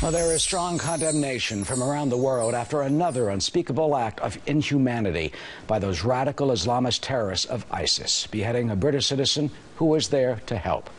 Well, there is strong condemnation from around the world after another unspeakable act of inhumanity by those radical Islamist terrorists of ISIS, beheading a British citizen who was there to help.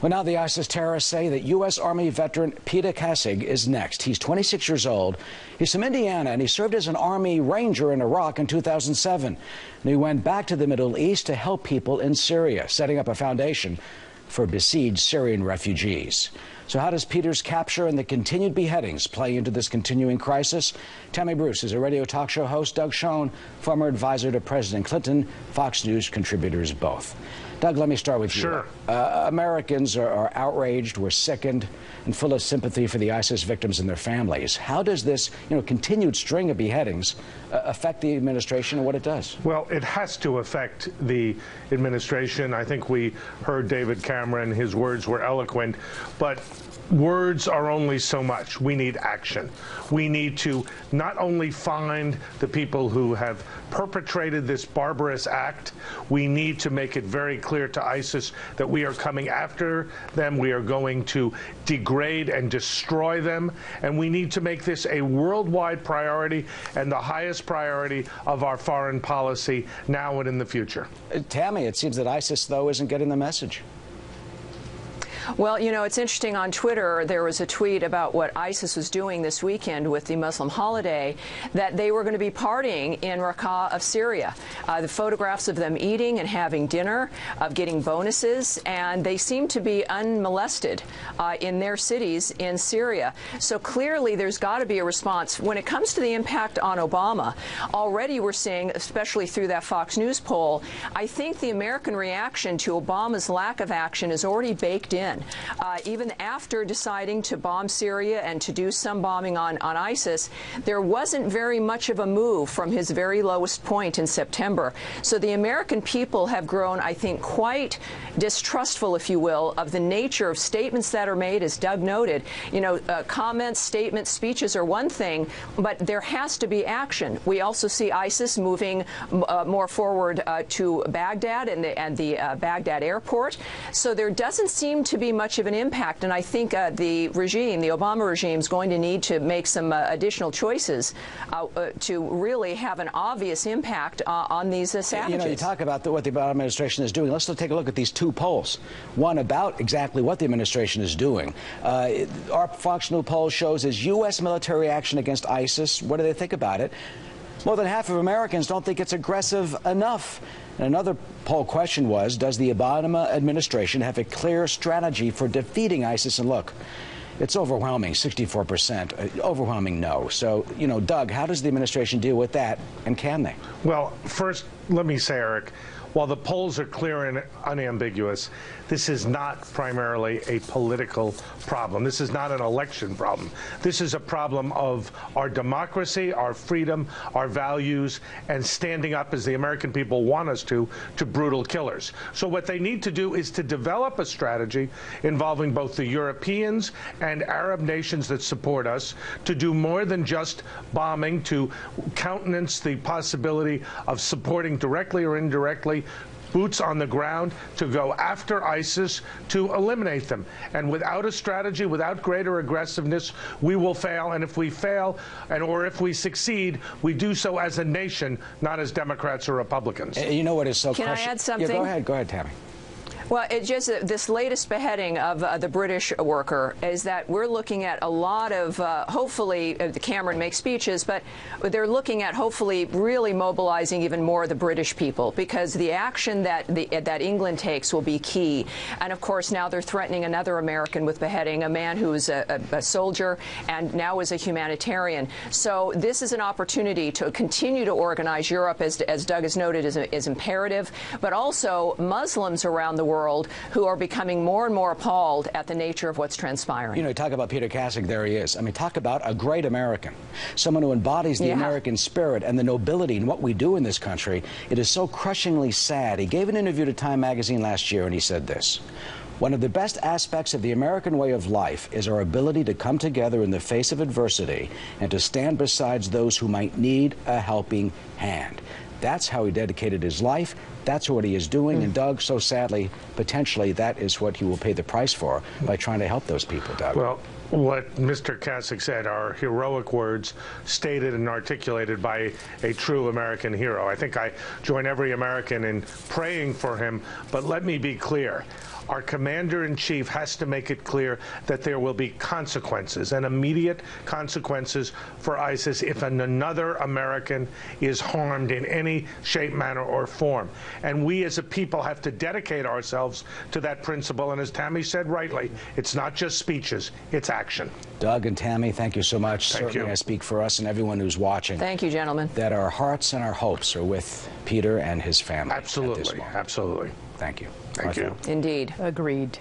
Well, now the ISIS terrorists say that U.S. Army veteran Peter Kassig is next. He's 26 years old. He's from Indiana, and he served as an Army Ranger in Iraq in 2007. And he went back to the Middle East to help people in Syria, setting up a foundation for besieged Syrian refugees. So how does Peter's capture and the continued beheadings play into this continuing crisis? Tammy Bruce is a radio talk show host. Doug Schoen, former advisor to President Clinton, Fox News contributors both. Doug, let me start with you. Sure. Americans are outraged, we're sickened, and full of sympathy for the ISIS victims and their families. How does this, continued string of beheadings affect the administration and what it does? Well, it has to affect the administration. I think we heard David Cameron. His words were eloquent, but words are only so much. We need action. We need to not only find the people who have perpetrated this barbarous act, we need to make it very clear to ISIS that we are coming after them. We are going to degrade and destroy them. And we need to make this a worldwide priority and the highest priority of our foreign policy now and in the future. Tammy, it seems that ISIS, though, isn't getting the message. Well, it's interesting. On Twitter, there was a tweet about what ISIS was doing this weekend with the Muslim holiday, that they were going to be partying in Raqqa of Syria. The photographs of them eating and having dinner, of getting bonuses, and they seem to be unmolested in their cities in Syria. So clearly there's got to be a response. When it comes to the impact on Obama, already we're seeing, especially through that Fox News poll, I think the American reaction to Obama's lack of action is already baked in. Even after deciding to bomb Syria and to do some bombing on ISIS, there wasn't very much of a move from his very lowest point in September. So the American people have grown, I think, quite distrustful, if you will, of the nature of statements that are made. As Doug noted, comments, statements, speeches are one thing, but there has to be action. We also see ISIS moving more forward to Baghdad and the Baghdad airport. So there doesn't seem to be much of an impact, and I think the Obama regime, is going to need to make some additional choices to really have an obvious impact on these savages. You talk about what the Obama administration is doing. Let's take a look at these two polls. One about exactly what the administration is doing. Our Fox News poll shows is U.S. military action against ISIS. What do they think about it? More than half of Americans don't think it's aggressive enough. And another poll question was, does the Obama administration have a clear strategy for defeating ISIS? And look, it's overwhelming, 64%, overwhelming no. So, Doug, how does the administration deal with that, and can they? Well, first, let me say, Eric, while the polls are clear and unambiguous, this is not primarily a political problem. This is not an election problem. This is a problem of our democracy, our freedom, our values, and standing up, as the American people want us to brutal killers. So what they need to do is to develop a strategy involving both the Europeans and Arab nations that support us to do more than just bombing, to countenance the possibility of supporting directly or indirectly boots on the ground to go after ISIS, to eliminate them. And without a strategy, without greater aggressiveness, we will fail. And if we fail, or if we succeed, we do so as a nation, not as Democrats or Republicans. You know what is so Can I add something? Yeah, go ahead, Tammy. Well, it's just this latest beheading of the British worker is that we're looking at a lot of, hopefully, Cameron makes speeches, but they're looking at hopefully really mobilizing even more of the British people, because the action that England takes will be key. And, of course, now they're threatening another American with beheading, a man who is a soldier and now is a humanitarian. So this is an opportunity to continue to organize Europe, as Doug has noted, is imperative, but also Muslims around the world who are becoming more and more appalled at the nature of what's transpiring. You talk about Peter Kassig, there he is. I mean, talk about a great American, someone who embodies the American spirit and the nobility in what we do in this country. It is so crushingly sad. He gave an interview to Time magazine last year, and he said this: "One of the best aspects of the American way of life is our ability to come together in the face of adversity and to stand beside those who might need a helping hand." That's how he dedicated his life. That's what he is doing. And Doug, so sadly, potentially, that is what he will pay the price for by trying to help those people, Doug. Well, What Mr. Kasich said are heroic words stated and articulated by a true American hero. I think I join every American in praying for him, but let me be clear. Our commander-in-chief has to make it clear that there will be consequences, and immediate consequences for ISIS if another American is harmed in any shape, manner, or form. And we as a people have to dedicate ourselves to that principle. And as Tammy said rightly, it's not just speeches, it's action. Doug and Tammy, thank you so much. Thank Certainly you. I speak for us and everyone who's watching. Thank you, gentlemen. That our hearts and our hopes are with Peter and his family. Absolutely, absolutely. Thank you. Thank you. Indeed. Agreed.